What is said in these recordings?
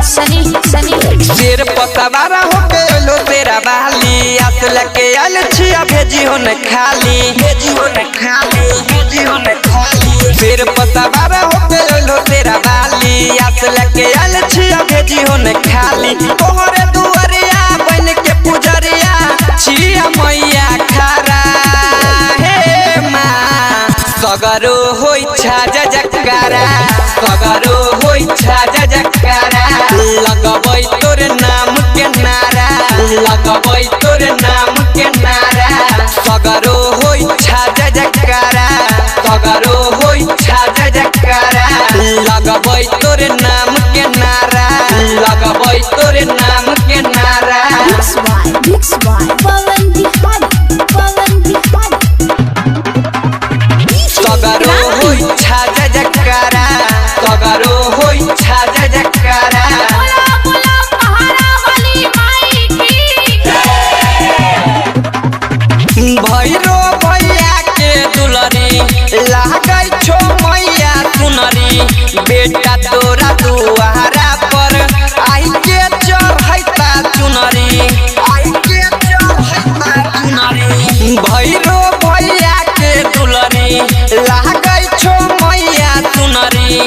सनी सनी शेर पतवारा होके लो तेरा बाली असल के आल छिया भेजी हो न खाली शेर पतवारा होके लो तेरा बाली असल के आल छिया भेजी हो न खाली तोहरे दुआरिया बन के पुजरिया छिया मैया खरा हे माँ सगरो होई छाजा जकरा सगरो होई छाजा जकरा लगबै तोरे नाम के नारा लगबै तोरे नाम के नारा सगरो होई छाजा जकरा सगरो होई छाजा जकरा लगबै तोरे नाम के नारा लगबै तोरे नाम के नारा Mix by पवन बिहारी सगरो होई छाजा जकरा सगरो होई छाजा जकरा बोला बोला पहाड़ा वाली माई की भैरो भैया के दुलरी लागै छो मैया सुनरी बेटा तोरा दुआरा पर आई के चढ़ैता चुनरी आई के चढ़ैता चुनरी भैरो भैया के दुलरी लागै छो मैया सुनरी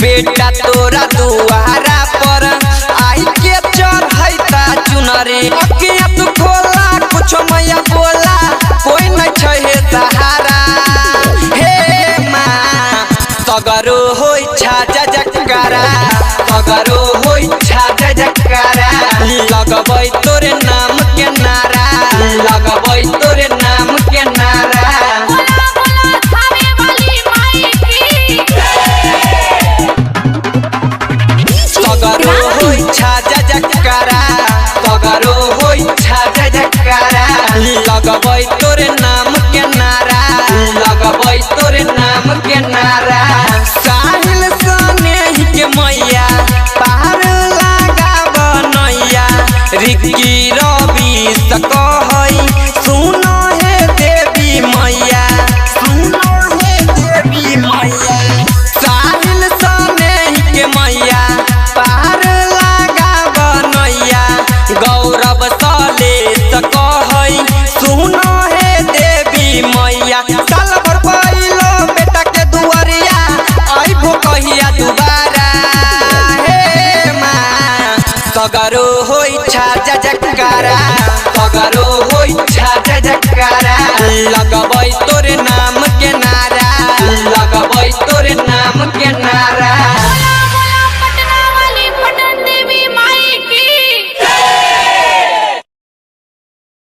बेटा तोरा दुआरा पर आई के चढ़ैता चुनरी अखियाँ तू खोला कुछ मैया बोला कोई नहीं छै सहारा हे माँ सगरो होई छाजा जकरा सगरो होई छाजा जकरा लगबै तोरे नाम के नारा लगबै तोरे नाम के नारा बोला बोला थावे वाली माई की सगरो होई छाजा जकरा सगरो होई छाजा जकरा लगबै तोरे नाम के नारा लगबै तोरे नाम के नारा साहिल सने के मैया पार लगाब नैया रिक्की रवि सकहै सुनो हे देवी मैया सुनो हे देवी मैया साहिल सने के मैया पार लगाब नैया गौरव सले सकहै सुनो हे देवी मैया साल भर पहिलो बेटा के दुआरिया आइबो कहिया दुबारा हे माँ सगरो होई छाजा जकरा